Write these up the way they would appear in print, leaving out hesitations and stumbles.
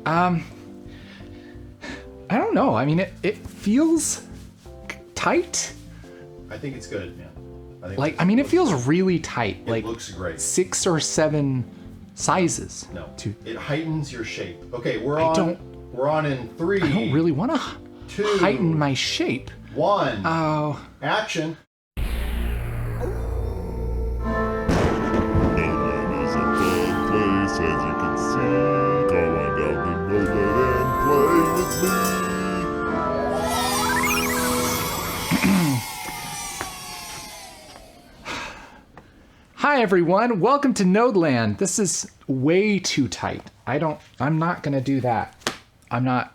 I don't know. I mean, it feels tight. I think it's good, yeah. It feels really tight. It looks great. 6 or 7 sizes. No, it heightens your shape. Okay, we're on in 3. I don't really want to 2, heighten my shape. 1. Oh. Action. NodeLand is a fun place, as you can see. Come on down to NodeLand and play with me. Hi everyone, welcome to NodeLand. This is way too tight. I'm not gonna do that. I'm not.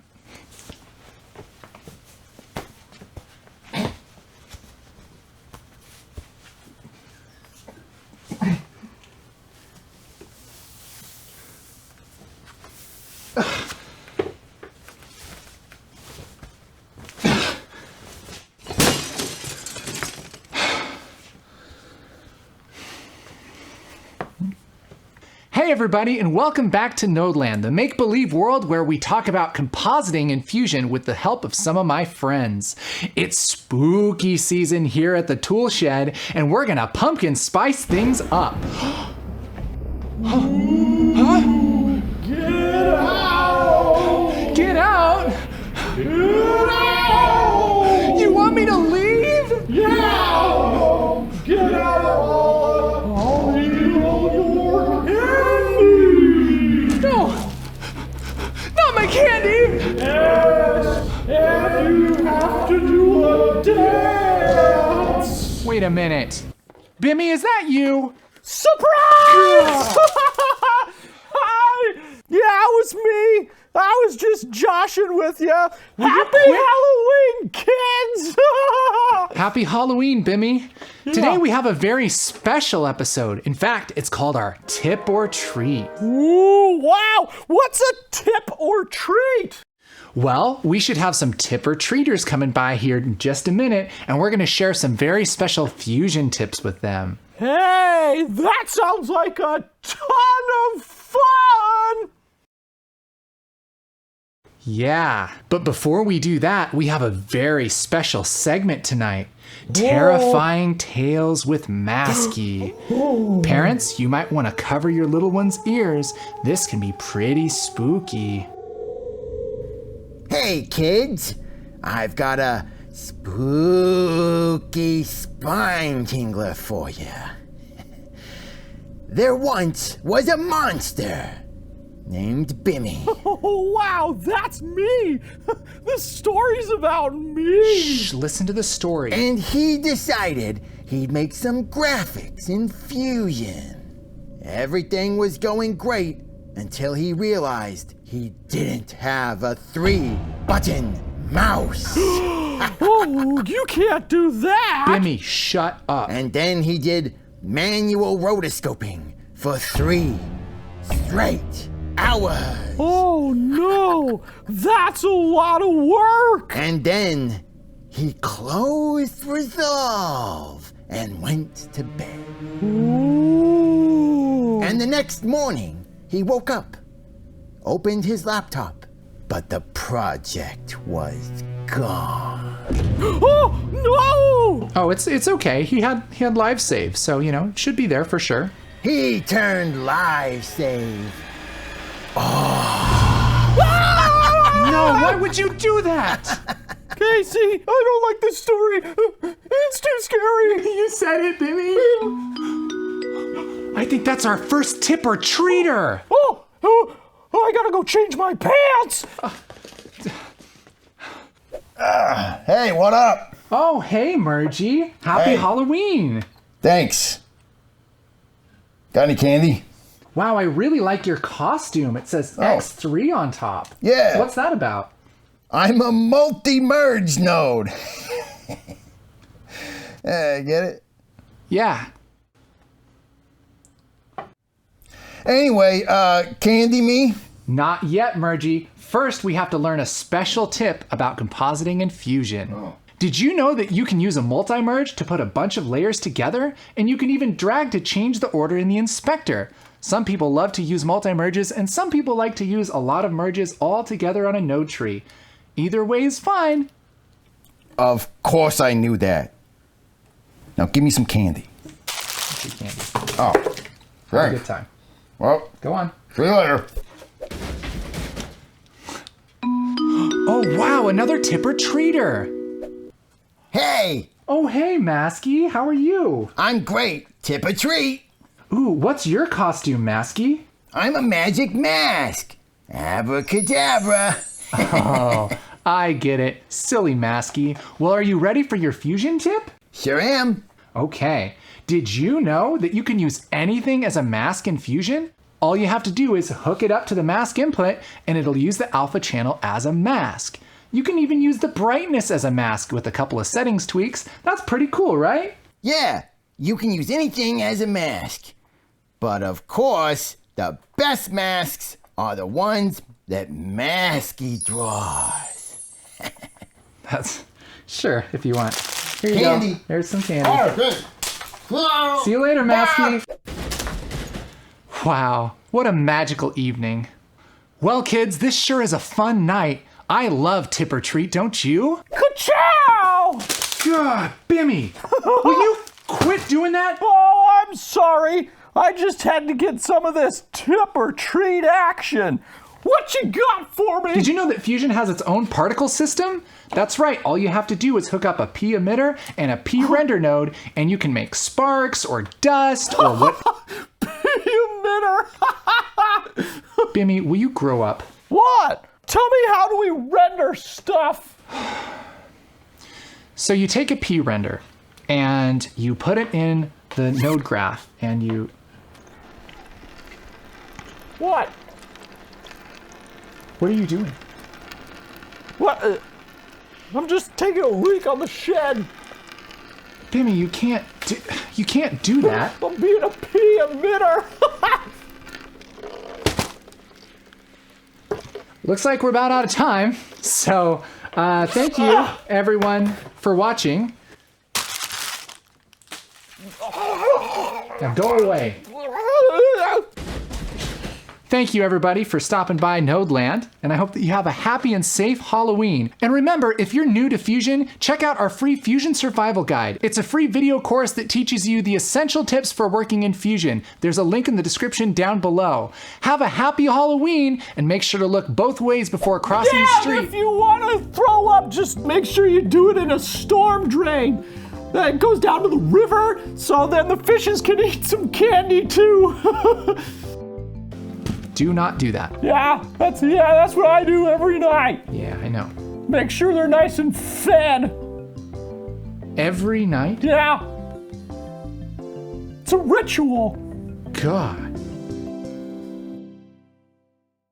Hey everybody, and welcome back to NodeLand, the make-believe world where we talk about compositing and fusion with the help of some of my friends. It's spooky season here at the tool shed, and we're gonna pumpkin spice things up. Huh? Get out! Get out! Get out! You want me to leave? Yeah! Get out! I'll eat all your candy! No! Not my candy! Yes! And you have to do a dance! Wait a minute. Bimmy, is that you? Surprise! Hi! Yeah, it was me! I was just joshing with you. Happy Halloween, kids! Happy Halloween, Bimmy. Today we have a very special episode. In fact, it's called our Tip or Treat. Ooh, wow! What's a tip or treat? Well, we should have some tip or treaters coming by here in just a minute, and we're going to share some very special fusion tips with them. Hey, that sounds like a ton of fun! Yeah, but before we do that, we have a very special segment tonight. Terrifying Tales with Masky. Parents, you might want to cover your little one's ears. This can be pretty spooky. Hey kids, I've got a spooky spine tingler for you. There once was a monster named Bimmy. Oh, wow, that's me! The story's about me! Shh, listen to the story. And he decided he'd make some graphics in Fusion. Everything was going great until he realized he didn't have a 3-button mouse. Oh, you can't do that! Bimmy, shut up. And then he did manual rotoscoping for 3 straight hours. Oh no, that's a lot of work! And then he closed Resolve and went to bed. Ooh. And the next morning, he woke up, opened his laptop, but the project was gone. Oh no! Oh, it's okay. He had live save, so it should be there for sure. He turned live save. No, why would you do that? Casey, I don't like this story. It's too scary. You said it, Bimmy. I think that's our first tip or treater. Oh, I gotta go change my pants. Hey, what up? Oh, hey, Mergy. Happy Hey. Halloween. Thanks. Got any candy? Wow, I really like your costume. It says X3 on top. Yeah. What's that about? I'm a multi-merge node. Get it? Yeah. Anyway, candy me? Not yet, Mergy. First, we have to learn a special tip about compositing and fusion. Did you know that you can use a multi-merge to put a bunch of layers together? And you can even drag to change the order in the inspector. Some people love to use multi-merges, and some people like to use a lot of merges all together on a node tree. Either way is fine. Of course I knew that. Now give me some candy. Candy. Oh, Have a right. good time. Well, Go on. see you later. Oh wow, another tipper-treater. Hey, Oh hey, Masky, how are you? I'm great. Tip a treat. Ooh, what's your costume, Masky? I'm a magic mask. Abracadabra. Oh, I get it. Silly Masky. Well, are you ready for your fusion tip? Sure am. Okay. Did you know that you can use anything as a mask in Fusion? All you have to do is hook it up to the mask input and it'll use the alpha channel as a mask. You can even use the brightness as a mask with a couple of settings tweaks. That's pretty cool, right? Yeah, you can use anything as a mask. But of course, the best masks are the ones that Masky draws. That's sure if you want. Here you Candy. go. There's some candy. Oh, good. See you later, Masky. Wow, what a magical evening. Well, kids, this sure is a fun night. I love tip or treat, don't you? Ka-chow! God, Bimmy, will you quit doing that? Oh, I'm sorry. I just had to get some of this tip or treat action. What you got for me? Did you know that Fusion has its own particle system? That's right, all you have to do is hook up a P emitter and a P render node, and you can make sparks or dust or what. Emitter. Bimmy, will you grow up? What? Tell me, how do we render stuff? So you take a P render and you put it in the node graph and you. What? What are you doing? What? I'm just taking a leak on the shed. Bimmy, you can't do that. I'm being a P emitter. Looks like we're about out of time. So thank you everyone for watching. Now go away. Thank you everybody for stopping by NodeLand, and I hope that you have a happy and safe Halloween. And remember, if you're new to Fusion, check out our free Fusion Survival Guide. It's a free video course that teaches you the essential tips for working in Fusion. There's a link in the description down below. Have a happy Halloween, and make sure to look both ways before crossing the street. If you want to throw up, just make sure you do it in a storm drain. It goes down to the river, so then the fishes can eat some candy too. Do not do that. Yeah, that's what I do every night. Yeah, I know. Make sure they're nice and fed. Every night? Yeah. It's a ritual. God.